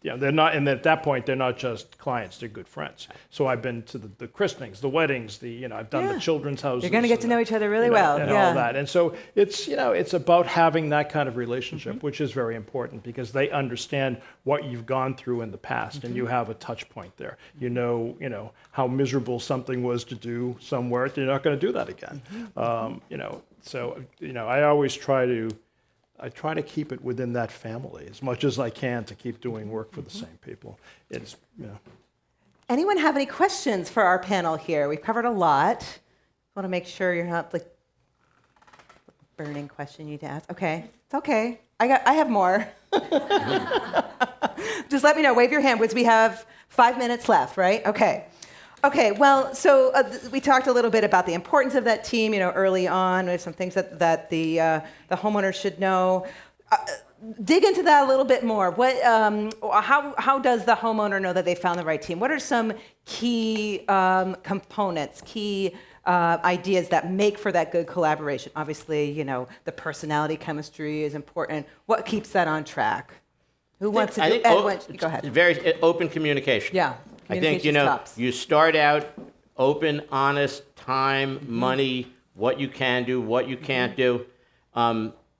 They're not, and at that point, they're not just clients; they're good friends. So I've been to the christenings, the weddings, I've done the children's houses. You're going to get to know each other really well, and all that. And so it's about having that kind of relationship, which is very important because they understand what you've gone through in the past, and you have a touch point there. You know how miserable something was to do somewhere. You're not going to do that again. So I always try to keep it within that family as much as I can to keep doing work for the same people. Anyone have any questions for our panel here? We've covered a lot. Want to make sure you're not like burning question you need to ask. Okay, it's okay. I have more. Just let me know. Wave your hand, because we have 5 minutes left, right? Okay. Okay. Well, so we talked a little bit about the importance of that team. Early on, there's some things that the homeowner should know. Dig into that a little bit more. How does the homeowner know that they found the right team? What are some key components, key ideas that make for that good collaboration? Obviously, the personality chemistry is important. What keeps that on track? Who wants to do it? Go ahead. Very open communication. Yeah. I think, you start out open, honest, time, money, what you can do, what you can't do.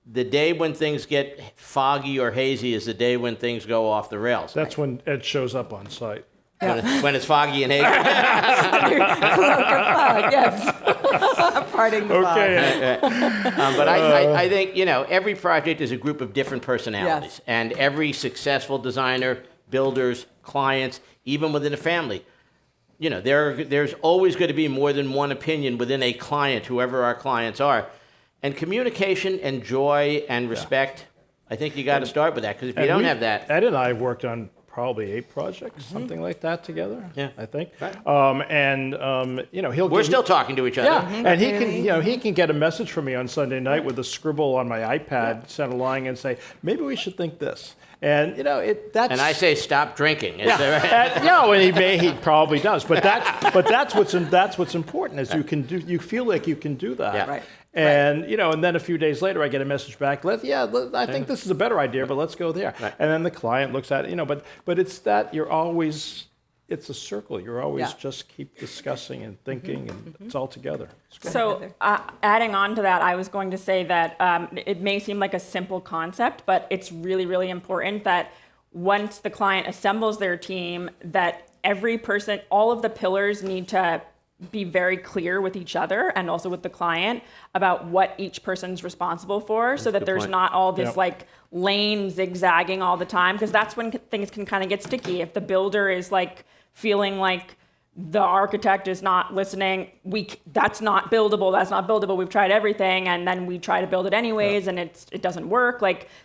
The day when things get foggy or hazy is the day when things go off the rails. That's when Ed shows up on site. When it's foggy and hazy. Cloak of fog, yes. Parting the fog. But I think, every project is a group of different personalities. Yes. And every successful designer, builders, clients, even within a family, there's always going to be more than one opinion within a client, whoever our clients are. And communication and joy and respect, I think you got to start with that, because if you don't have that... Ed and I have worked on probably 8 projects, something like that together. Yeah. I think. Right. We're still talking to each other. Yeah, and he can get a message from me on Sunday night with a scribble on my iPad, send along and say, maybe we should think this. And that's. And I say, stop drinking. And he probably does. But that's what's important is you feel like you can do that. Yeah. Right. And and then a few days later, I get a message back. I think this is a better idea, but let's go there. Right. And then the client looks at it. But it's that you're always. It's a circle. You're always just keep discussing and thinking, and it's all together. So adding on to that, I was going to say that it may seem like a simple concept, but it's really, really important that once the client assembles their team, that every person, all of the pillars need to be very clear with each other and also with the client about what each person's responsible for, so that there's point. not all this lane zigzagging all the time, because that's when things can kind of get sticky. If the builder is feeling like the architect is not listening, that's not buildable, we've tried everything, and then we try to build it anyways, and it doesn't work,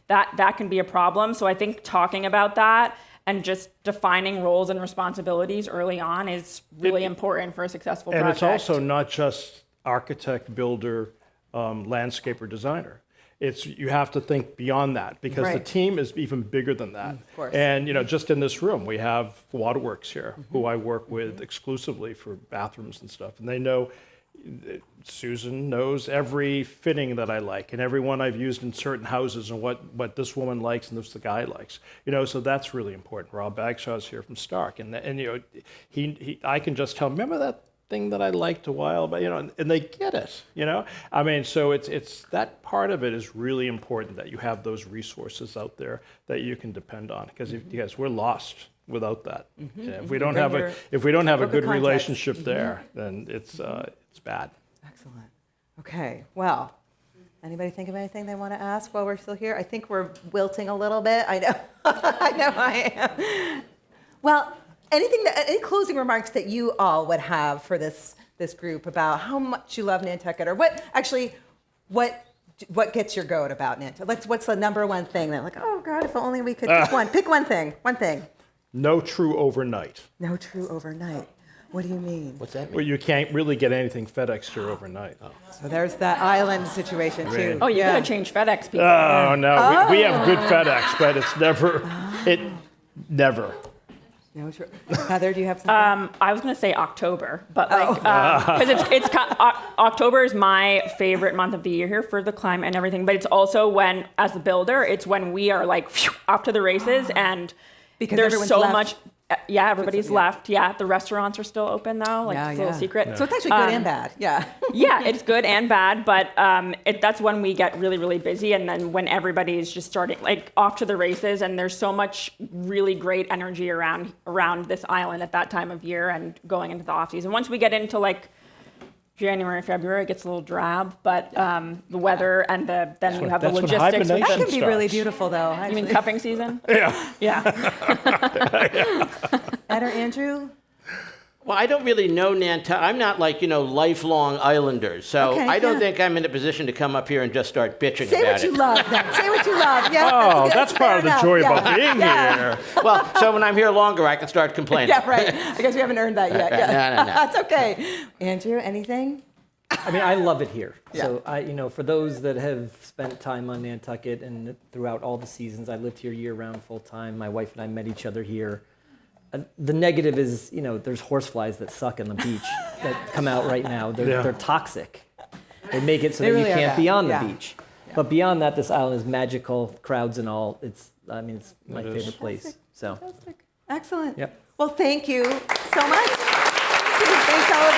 that can be a problem. So I think talking about that and just defining roles and responsibilities early on is really important for a successful project. And it's also not just architect, builder, landscaper, designer. You have to think beyond that, because the team is even bigger than that. Of course. And just in this room, we have Waterworks here, who I work with exclusively for bathrooms and stuff. And they know, Susan knows every fitting that I like, and every one I've used in certain houses, and what this woman likes and this the guy likes. So that's really important. Rob Bagshaw's here from Stark, and I can just tell him, remember that thing that I liked a while, but and they get it, so it's that part of it is really important, that you have those resources out there that you can depend on, because we're lost without that. If we don't have a good relationship there, then it's bad. Excellent. Okay. Well, anybody think of anything they want to ask while we're still here? I think we're wilting a little bit. I know. I know I am. Well, any closing remarks that you all would have for this group about how much you love Nantucket, or what gets your goat about Nantucket? What's the number one thing that oh God, if only we could pick one thing. No true overnight. No true overnight. What do you mean? What's that mean? Well, you can't really get anything FedExed here overnight. So there's that island situation too. Oh, you gotta change FedEx people. Oh no, we have good FedEx, but it's never. No, true. Heather, do you have something? I was gonna say October, but because October is my favorite month of the year here for the climate and everything. But it's also when, as a builder, it's when we are off to the races, and because there's so left. much. Yeah, everybody's left. Yeah, the restaurants are still open though. It's a little secret. So it's actually good and bad. Yeah. Yeah, it's good and bad, but that's when we get really, really busy, and then when everybody is just starting off to the races, and there's so much really great energy around this island at that time of year and going into the off season. Once we get into January, February, it gets a little drab, but the weather and then you have the logistics. That can be really beautiful, though. Actually. You mean cuffing season? Yeah. Yeah. Ed or Andrew? Well, I don't really know Nantucket. I'm not like, lifelong Islanders. So Okay, I don't yeah. think I'm in a position to come up here and just start bitching Say about what you it. love, then. Say what you love. Yeah, Oh, good. that's part of the fair joy enough. about being here. Well, so when I'm here longer, I can start complaining. Yeah, right. I guess you haven't earned that yet. Yeah. No. That's okay. Andrew, anything? I mean, I love it here. Yeah. So for those that have spent time on Nantucket and throughout all the seasons, I lived here year round, full time. My wife and I met each other here. The negative is, there's horseflies that suck on the beach that come out right now. They're toxic. They make it so They that really you are can't bad. be on the Yeah. beach. But beyond that, this island is magical, crowds and all. It's my favorite place. So, Fantastic. Excellent. Yep. Well, thank you so much. Thanks, all